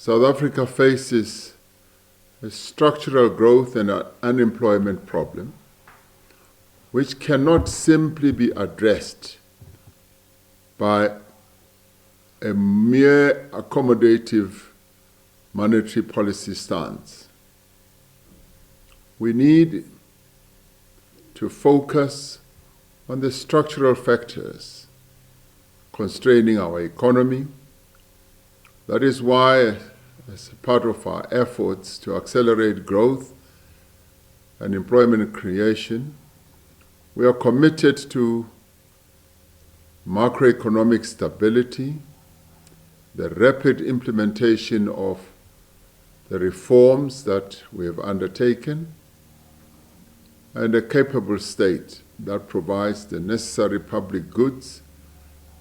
South Africa faces a structural growth and an unemployment problem which cannot simply be addressed by a mere accommodative monetary policy stance. We need to focus on the structural factors constraining our economy. That is why, as a part of our efforts to accelerate growth and employment creation, we are committed to macroeconomic stability, the rapid implementation of the reforms that we have undertaken, and a capable state that provides the necessary public goods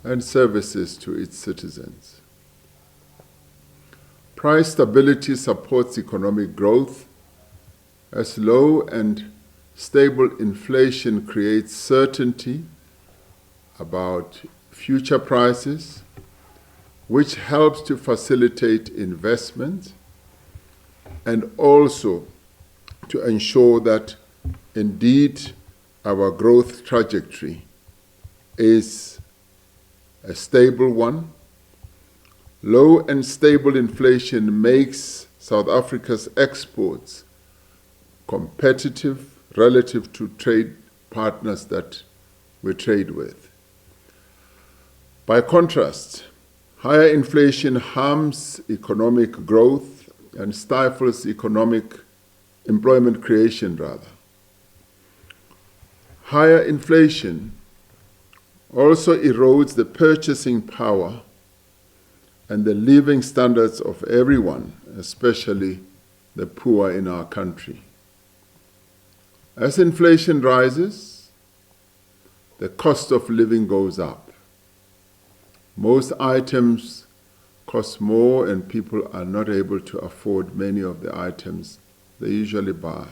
and services to its citizens. Price stability supports economic growth, as low and stable inflation creates certainty about future prices, which helps to facilitate investment and also to ensure that indeed our growth trajectory is a stable one. Low and stable inflation makes South Africa's exports competitive relative to trade partners that we trade with. By contrast, higher inflation harms economic growth and stifles employment creation. Higher inflation also erodes the purchasing power and the living standards of everyone, especially the poor in our country. As inflation rises, the cost of living goes up. Most items cost more and people are not able to afford many of the items they usually buy.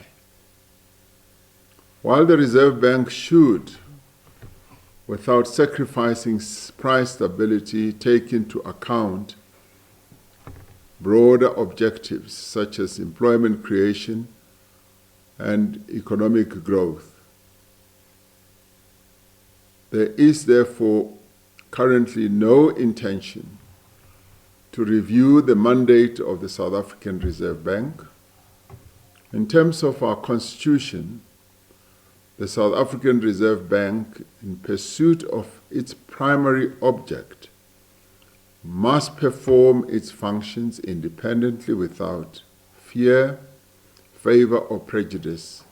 While the Reserve Bank should, without sacrificing price stability, take into account broader objectives such as employment creation and economic growth. There is therefore currently no intention to review the mandate of the South African Reserve Bank. In terms of our constitution, the South African Reserve Bank, in pursuit of its primary object, must perform its functions independently without fear, favor, or prejudice.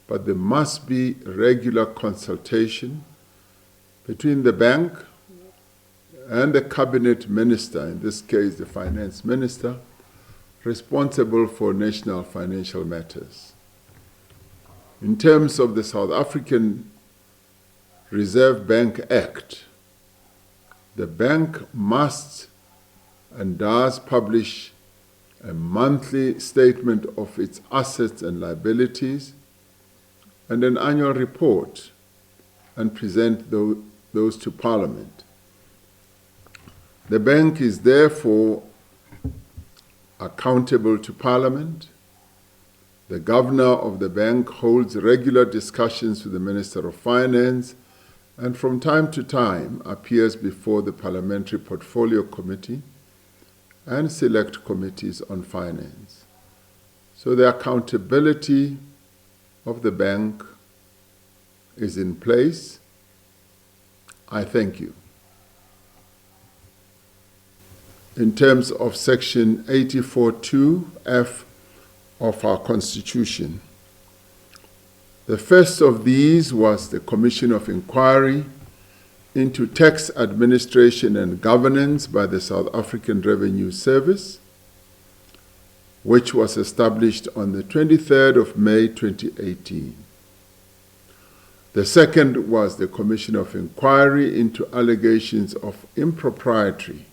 But there must be regular consultation between the bank and the cabinet minister, in this case the finance minister, responsible for national financial matters. In terms of the South African Reserve Bank Act, the bank must and does publish a monthly statement of its assets and liabilities and an annual report and present those to Parliament. The bank is therefore accountable to Parliament. The governor of the bank holds regular discussions with the Minister of Finance and from time to time appears before the Parliamentary Portfolio Committee and select committees on finance. So the accountability of the bank is in place. I thank you. In terms of Section 84(2)(f) of our Constitution, the first of these was the Commission of Inquiry into Tax Administration and Governance by the South African Revenue Service, which was established on the 23rd of May 2018. The second was the Commission of Inquiry into allegations of impropriety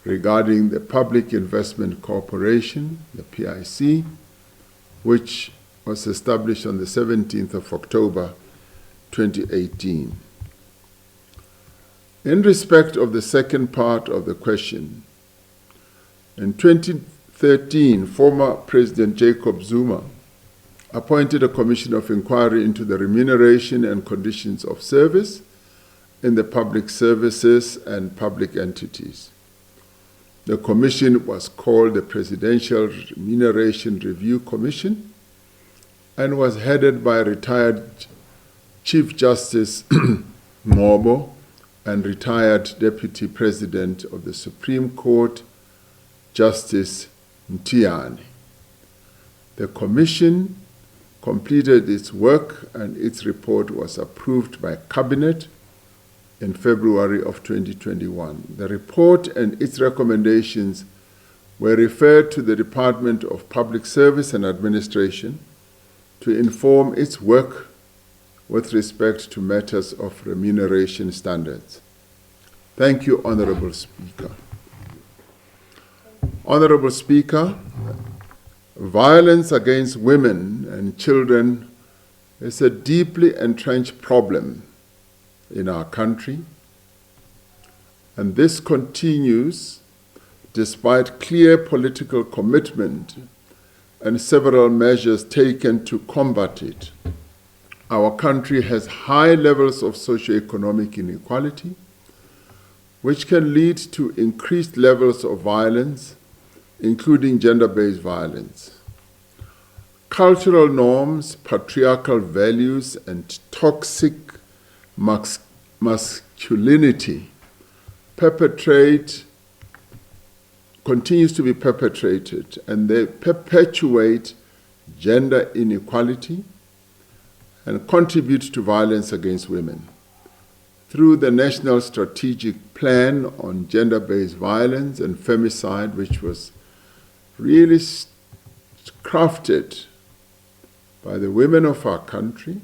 regarding the Public Investment Corporation, the PIC, which was established on the 17th of October 2018. In respect of the second part of the question, In 2013, former President Jacob Zuma appointed a commission of inquiry into the remuneration and conditions of service in the public services and public entities. The commission was called the Presidential Remuneration Review Commission and was headed by retired Chief Justice Mobo and retired Deputy President of the Supreme Court, Justice Mtiani. The commission completed its work and its report was approved by Cabinet in February of 2021. The report and its recommendations were referred to the Department of Public Service and Administration to inform its work with respect to matters of remuneration standards. Thank you, Honorable Speaker. Honorable Speaker, violence against women and children is a deeply entrenched problem in our country, and this continues despite clear political commitment and several measures taken to combat it. Our country has high levels of socioeconomic inequality, which can lead to increased levels of violence, including gender-based violence. Cultural norms, patriarchal values, and toxic masculinity continues to be perpetrated, and they perpetuate gender inequality and contribute to violence against women. Through the National Strategic Plan on Gender-Based Violence and Femicide, which was really crafted by the women of our country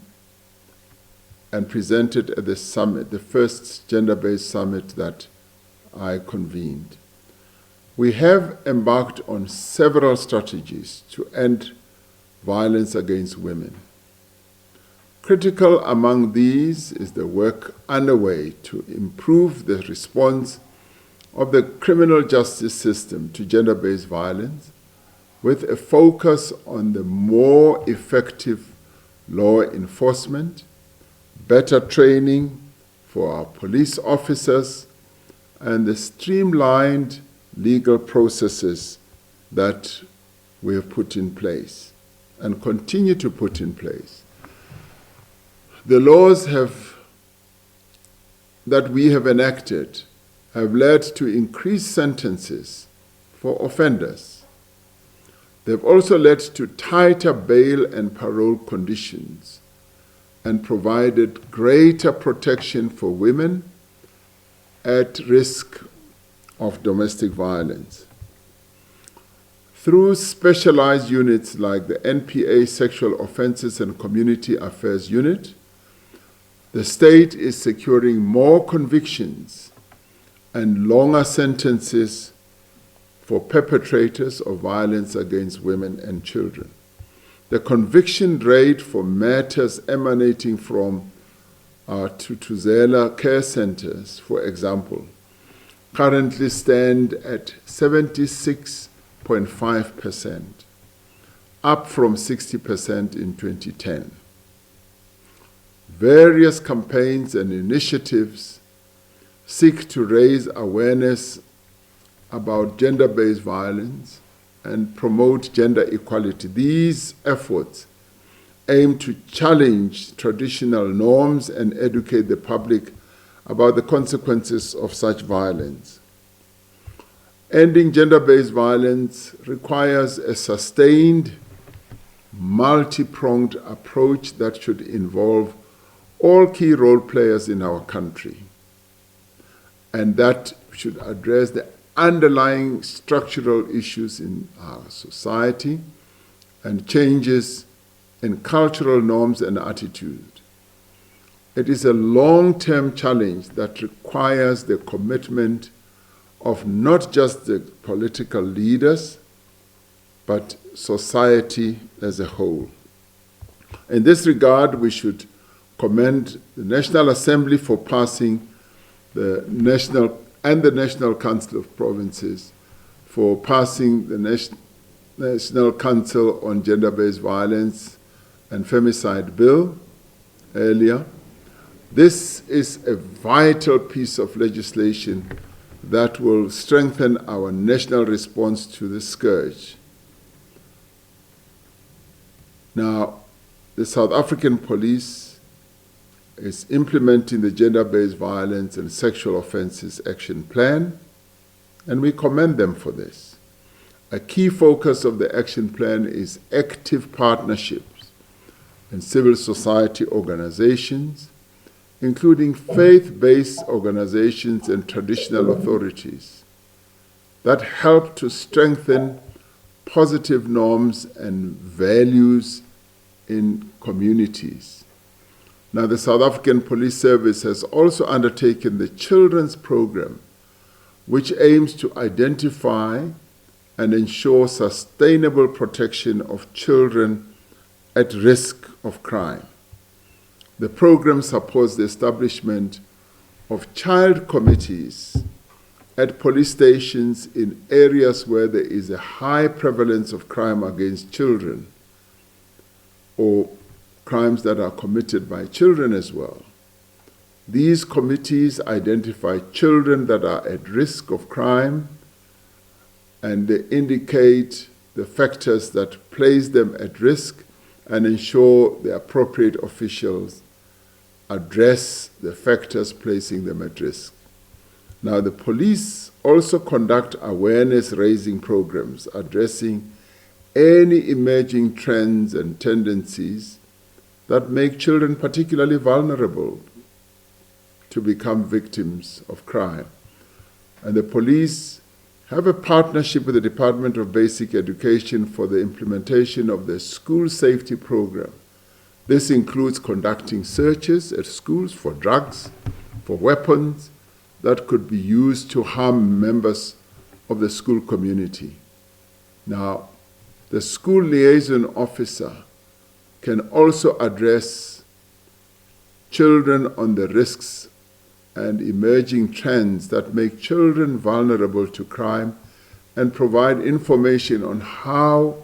and presented at the summit, the first gender-based summit that I convened. We have embarked on several strategies to end violence against women. Critical among these is the work underway to improve the response of the criminal justice system to gender-based violence, with a focus on the more effective law enforcement, better training for our police officers, and the streamlined legal processes that we have put in place and continue to put in place. The laws that we have enacted have led to increased sentences for offenders. They've also led to tighter bail and parole conditions and provided greater protection for women at risk of domestic violence. Through specialized units like the NPA Sexual Offenses and Community Affairs Unit, the state is securing more convictions and longer sentences for perpetrators of violence against women and children. The conviction rate for matters emanating from our Thuthuzela care centers, for example, currently stand at 76.5%, up from 60% in 2010. Various campaigns and initiatives seek to raise awareness about gender-based violence and promote gender equality. These efforts aim to challenge traditional norms and educate the public about the consequences of such violence. Ending gender-based violence requires a sustained, multi-pronged approach that should involve all key role players in our country, and that should address the underlying structural issues in our society and changes in cultural norms and attitude. It is a long-term challenge that requires the commitment of not just the political leaders, but society as a whole. In this regard, we should commend the National Assembly for passing the National Council of Provinces for passing the National Council on Gender-Based Violence and Femicide Bill earlier. This is a vital piece of legislation that will strengthen our national response to the scourge. Now, the South African Police is implementing the Gender-Based Violence and Sexual Offences Action Plan, and we commend them for this. A key focus of the action plan is active partnerships in civil society organizations, including faith-based organizations and traditional authorities that help to strengthen positive norms and values in communities. Now, the South African Police Service has also undertaken the Children's Program, which aims to identify and ensure sustainable protection of children at risk of crime. The program supports the establishment of child committees at police stations in areas where there is a high prevalence of crime against children or crimes that are committed by children as well. These committees identify children that are at risk of crime, and they indicate the factors that place them at risk and ensure the appropriate officials address the factors placing them at risk. Now, the police also conduct awareness-raising programs addressing any emerging trends and tendencies that make children particularly vulnerable to become victims of crime. And the police have a partnership with the Department of Basic Education for the implementation of the School Safety Program. This includes conducting searches at schools for drugs, for weapons that could be used to harm members of the school community. Now, the school liaison officer can also address children on the risks and emerging trends that make children vulnerable to crime and provide information on how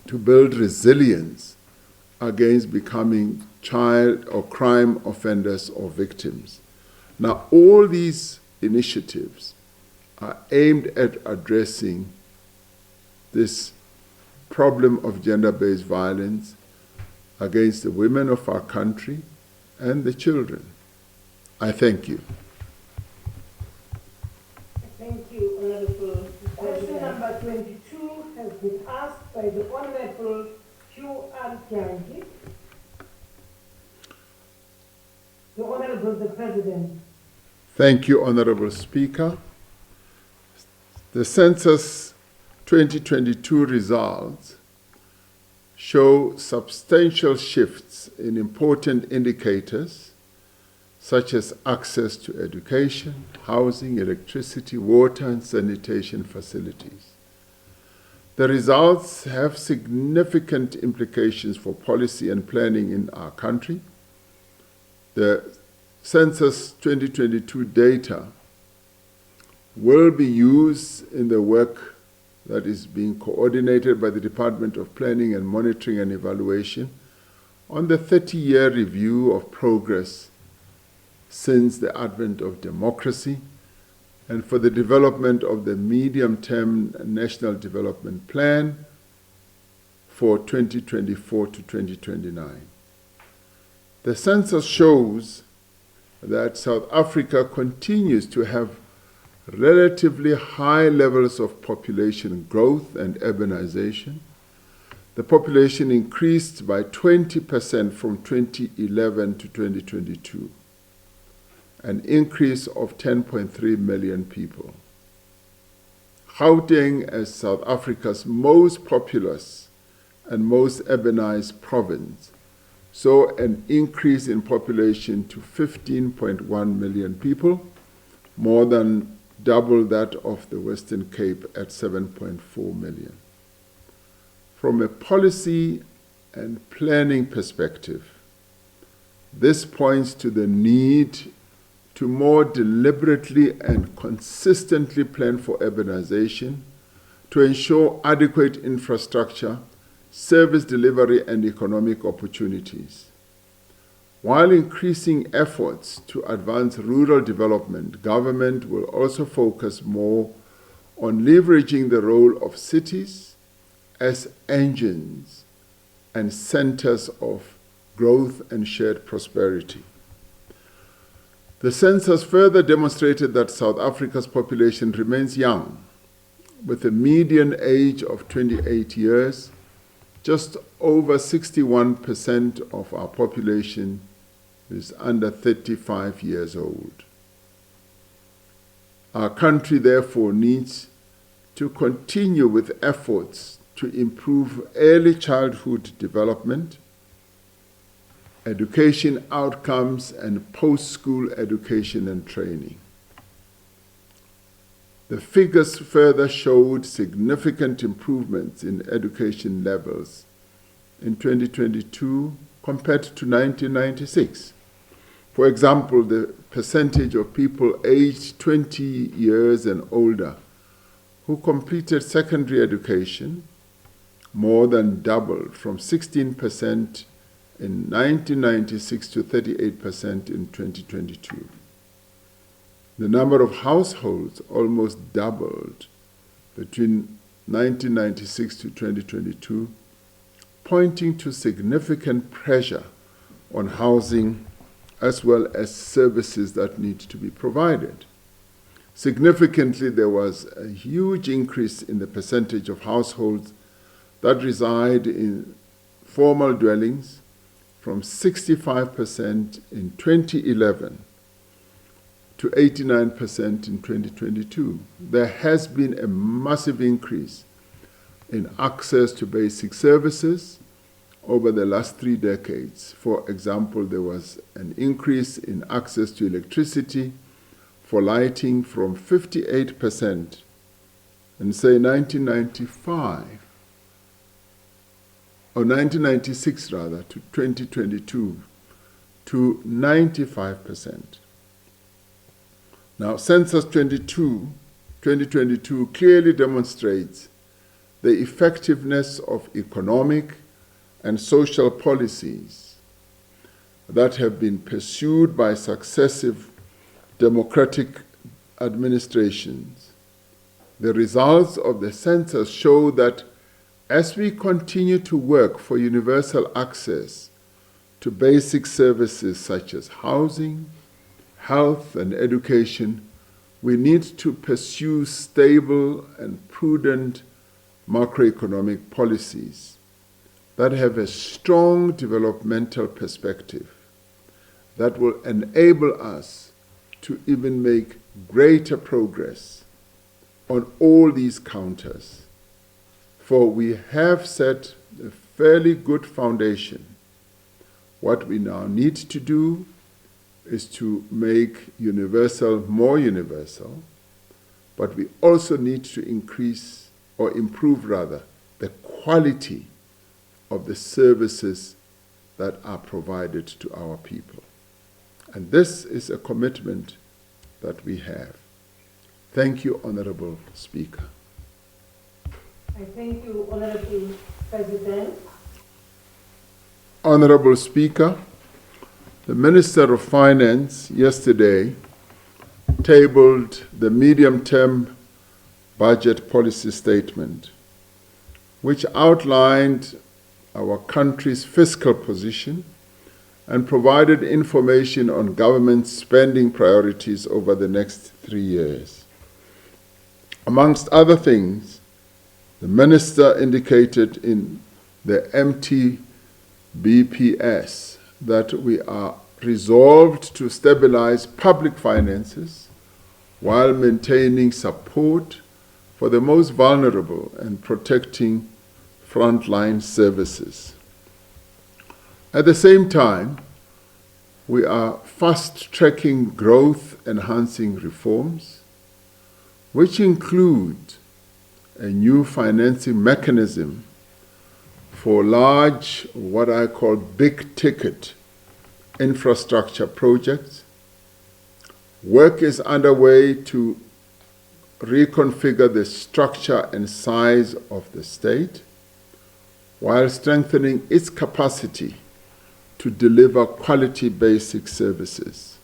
to build resilience against becoming child or crime offenders or victims. Now, all these initiatives are aimed at addressing this problem of gender-based violence against the women of our country and the children. I thank you. Thank you, Honorable Question number 22 has been asked by the Honorable Q.R. Kyangi. The Honorable the President. Thank you, Honorable Speaker. The Census 2022 results show substantial shifts in important indicators such as access to education, housing, electricity, water, and sanitation facilities. The results have significant implications for policy and planning in our country. The Census 2022 data will be used in the work that is being coordinated by the Department of Planning and Monitoring and Evaluation on the 30-year review of progress since the advent of democracy, and for the development of the medium-term National Development Plan for 2024 to 2029. The census shows that South Africa continues to have relatively high levels of population growth and urbanization. The population increased by 20% from 2011 to 2022, an increase of 10.3 million people. Gauteng, as South Africa's most populous and most urbanized province, saw an increase in population to 15.1 million people, more than double that of the Western Cape at 7.4 million. From a policy and planning perspective, this points to the need to more deliberately and consistently plan for urbanization, to ensure adequate infrastructure, service delivery, and economic opportunities. While increasing efforts to advance rural development, government will also focus more on leveraging the role of cities as engines and centers of growth and shared prosperity. The census further demonstrated that South Africa's population remains young, with a median age of 28 years. Just over 61% of our population is under 35 years old. Our country, therefore, needs to continue with efforts to improve early childhood development, education outcomes, and post-school education and training. The figures further showed significant improvements in education levels in 2022 compared to 1996. For example, the percentage of people aged 20 years and older who completed secondary education more than doubled from 16% in 1996 to 38% in 2022. The number of households almost doubled between 1996 to 2022, pointing to significant pressure on housing as well as services that need to be provided. Significantly, there was a huge increase in the percentage of households that reside in formal dwellings from 65% in 2011 to 89% in 2022. There has been a massive increase in access to basic services over the last 3 decades. For example, there was an increase in access to electricity for lighting from 58% in, say, 1995, or 1996 rather, to 2022, to 95%. Now, Census 2022 clearly demonstrates the effectiveness of economic and social policies that have been pursued by successive democratic administrations. The results of the census show that as we continue to work for universal access to basic services such as housing, health, and education, we need to pursue stable and prudent macroeconomic policies that have a strong developmental perspective that will enable us to even make greater progress on all these counters. For we have set a fairly good foundation. What we now need to do is to make universal more universal, but we also need to increase, or improve rather, the quality of the services that are provided to our people. And this is a commitment that we have. Thank you, Honorable Speaker. I thank you, Honorable President. Honorable Speaker, the Minister of Finance yesterday tabled the medium-term budget policy statement, which outlined our country's fiscal position and provided information on government spending priorities over the next 3 years. Amongst other things, the Minister indicated in the MTBPS that we are resolved to stabilize public finances while maintaining support for the most vulnerable and protecting frontline services. At the same time, we are fast-tracking growth-enhancing reforms, which include a new financing mechanism for large, what I call big-ticket infrastructure projects, Work is underway to reconfigure the structure and size of the state while strengthening its capacity to deliver quality basic services.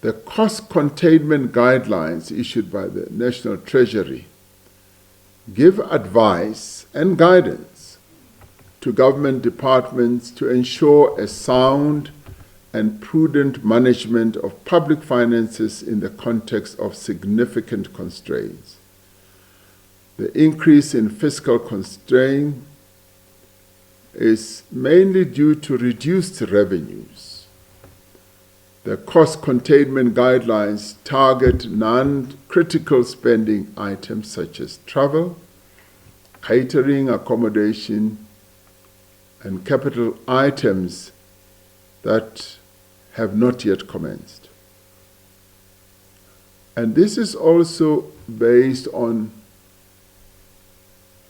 The cost containment guidelines issued by the National Treasury give advice and guidance to government departments to ensure a sound and prudent management of public finances in the context of significant constraints. The increase in fiscal constraint is mainly due to reduced revenues. The cost containment guidelines target non-critical spending items such as travel, catering, accommodation, and capital items that have not yet commenced. And this is also based on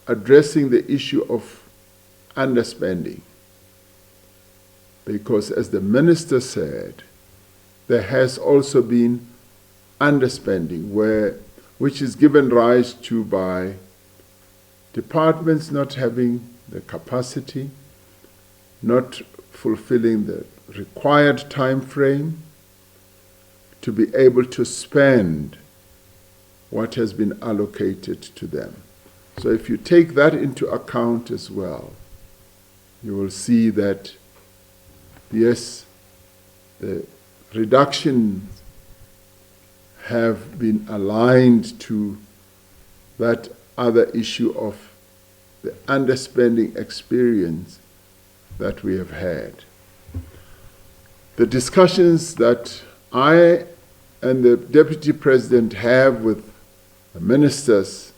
addressing the issue of underspending. Because as the minister said, there has also been underspending which is given rise to by departments not having the capacity, not fulfilling the required time frame to be able to spend what has been allocated to them. So if you take that into account as well, you will see that, yes, the reductions have been aligned to that other issue of the underspending experience that we have had. The discussions that I and the Deputy President have with the ministers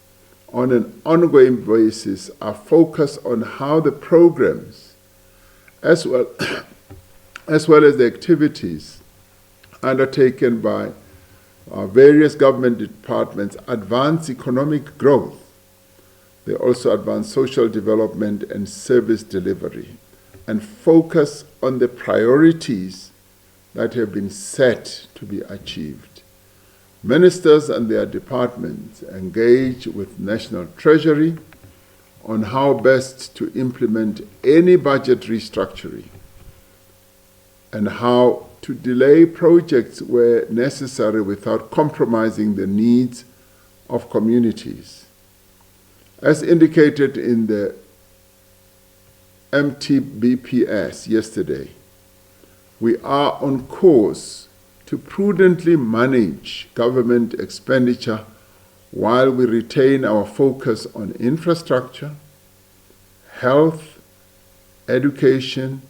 on an ongoing basis are focused on how the programs, as well as the activities undertaken by various government departments, advance economic growth. They also advance social development and service delivery, and focus on the priorities that have been set to be achieved. Ministers and their departments engage with National Treasury on how best to implement any budget restructuring and how to delay projects where necessary without compromising the needs of communities. As indicated in the MTBPS yesterday, we are on course to prudently manage government expenditure while we retain our focus on infrastructure, health, education,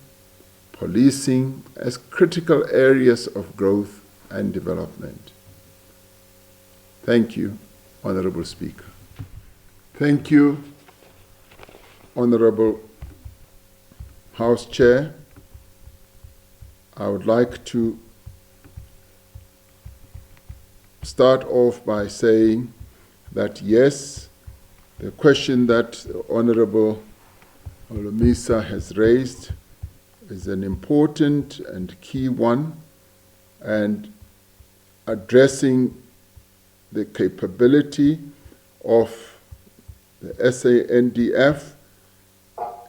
policing as critical areas of growth and development. Thank you, Honorable Speaker. Thank you, Honorable House Chair. I would like to start off by saying that yes, the question that Honorable Olumisa has raised is an important and key one, and addressing the capability of the SANDF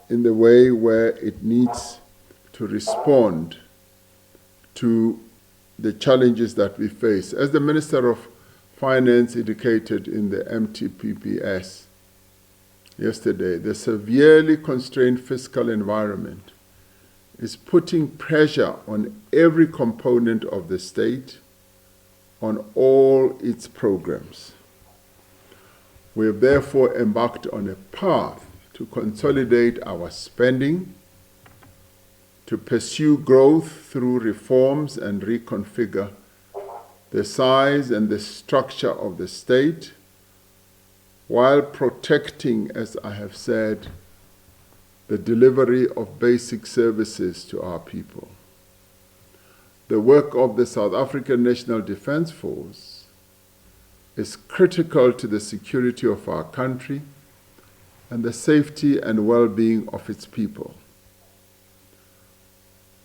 in the way where it needs to respond to the challenges that we face. As the Minister of Finance indicated in the MTPPS yesterday, the severely constrained fiscal environment is putting pressure on every component of the state, on all its programs. We have therefore embarked on a path to consolidate our spending, to pursue growth through reforms and reconfigure the size and the structure of the state, while protecting, as I have said, the delivery of basic services to our people. The work of the South African National Defence Force is critical to the security of our country and the safety and well-being of its people.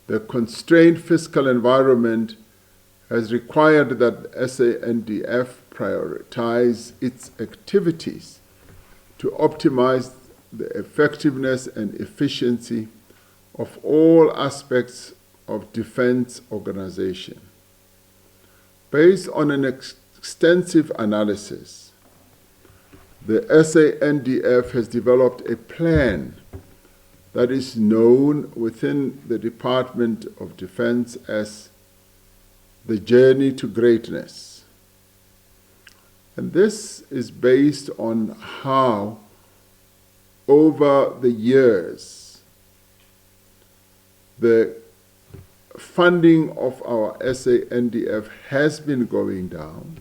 The constrained fiscal environment has required that SANDF prioritize its activities to optimize the effectiveness and efficiency of all aspects of defense organization. Based on an extensive analysis, the SANDF has developed a plan that is known within the Department of Defense as the Journey to Greatness. And this is based on how, over the years, the funding of our SANDF has been going down,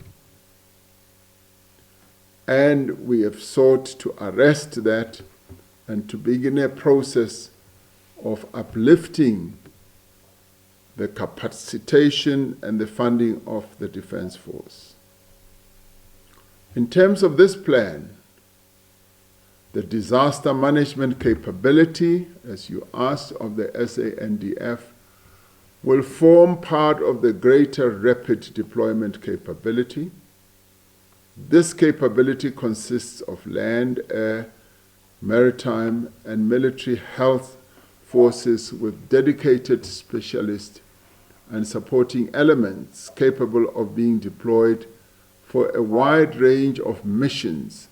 and we have sought to arrest that and to begin a process of uplifting the capacitation and the funding of the Defense Force. In terms of this plan, the disaster management capability, as you asked, of the SANDF will form part of the greater rapid deployment capability. This capability consists of land, air, maritime, and military health forces with dedicated specialists and supporting elements capable of being deployed for a wide range of missions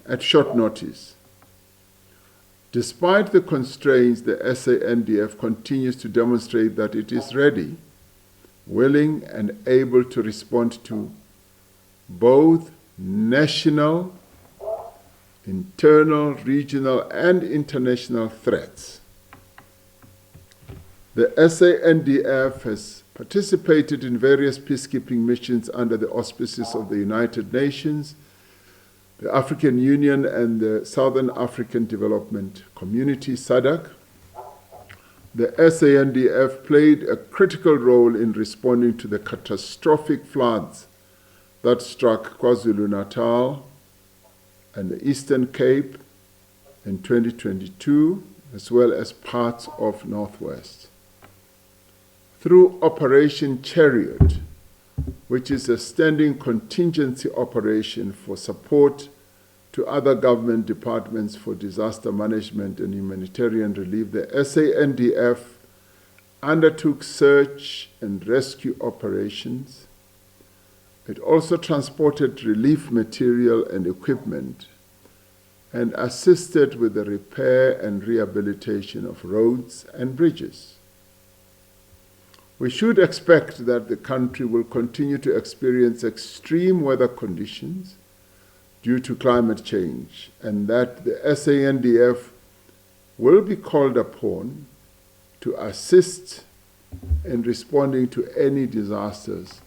at short notice. Despite the constraints, the SANDF continues to demonstrate that it is ready, willing, and able to respond to both national, internal, regional, and international threats. The SANDF has participated in various peacekeeping missions under the auspices of the United Nations, the African Union, and the Southern African Development Community, SADC. The SANDF played a critical role in responding to the catastrophic floods that struck KwaZulu-Natal and the Eastern Cape in 2022, as well as parts of Northwest. Through Operation Chariot, which is a standing contingency operation for support to other government departments for disaster management and humanitarian relief, the SANDF undertook search and rescue operations. It also transported relief material and equipment and assisted with the repair and rehabilitation of roads and bridges. We should expect that the country will continue to experience extreme weather conditions due to climate change, and that the SANDF will be called upon to assist in responding to any disasters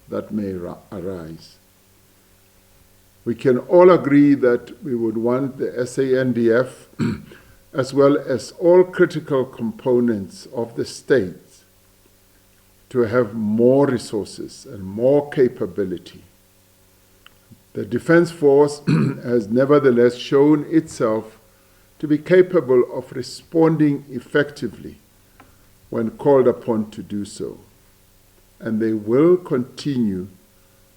that may arise. We can all agree that we would want the SANDF, as well as all critical components of the state, to have more resources and more capability. The Defense Force has nevertheless shown itself to be capable of responding effectively when called upon to do so, and they will continue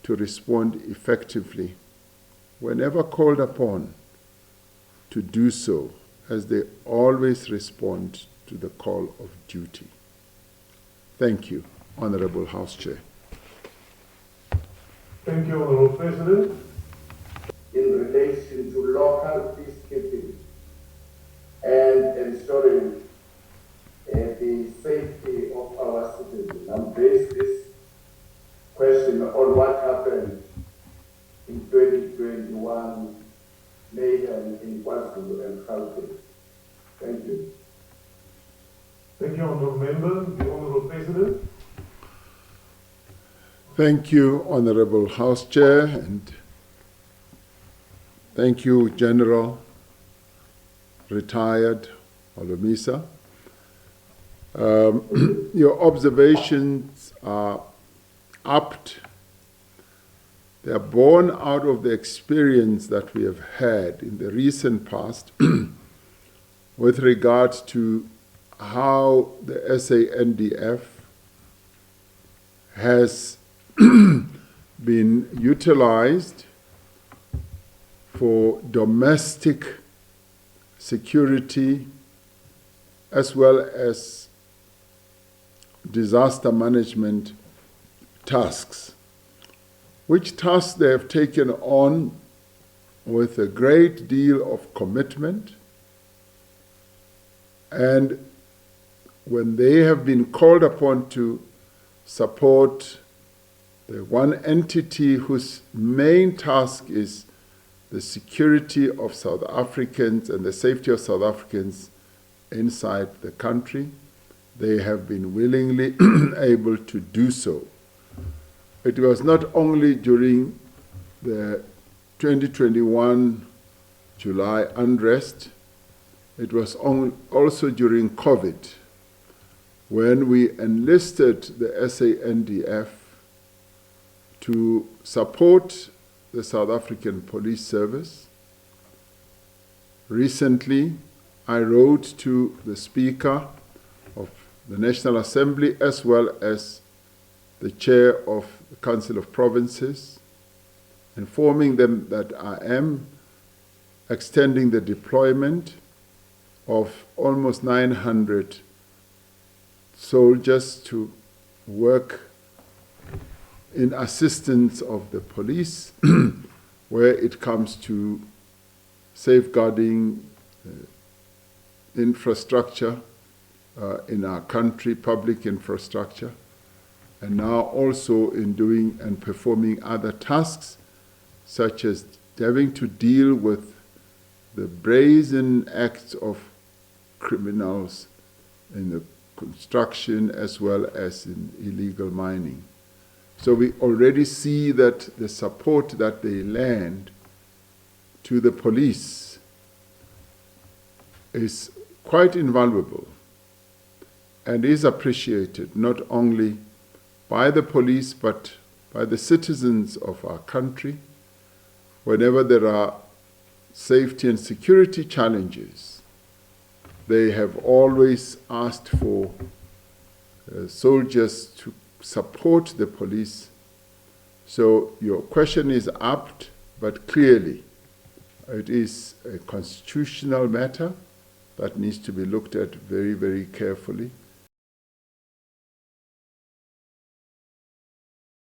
to respond effectively whenever called upon to do so, as they always respond to the call of duty. Thank you, Honorable House Chair. Thank you, Honorable President. In relation to local peacekeeping and ensuring the safety of our citizens, and base this question on what happened in 2021 mayhem in KwaZulu and Gauteng. Thank you. Thank you, Honorable Member. The Honorable President. Thank you, Honorable House Chair, and thank you, General Retired Olomisa. Your observations are apt. They are born out of the experience that we have had in the recent past with regard to how the SANDF has been utilized for domestic security as well as disaster management tasks, which tasks they have taken on with a great deal of commitment. And when they have been called upon to support the one entity whose main task is the security of South Africans and the safety of South Africans inside the country, they have been willingly able to do so. It was not only during the 2021 July unrest, it was also during COVID, when we enlisted the SANDF to support the South African Police Service. Recently, I wrote to the Speaker of the National Assembly as well as the Chair of the Council of Provinces, informing them that I am extending the deployment of almost 900 soldiers to work in assistance of the police where it comes to safeguarding infrastructure in our country, public infrastructure, and now also in doing and performing other tasks, such as having to deal with the brazen acts of criminals in the construction as well as in illegal mining. So we already see that the support that they lend to the police is quite invaluable and is appreciated not only by the police but by the citizens of our country. Whenever there are safety and security challenges, they have always asked for soldiers to support the police. So your question is apt, but clearly it is a constitutional matter that needs to be looked at very, very carefully.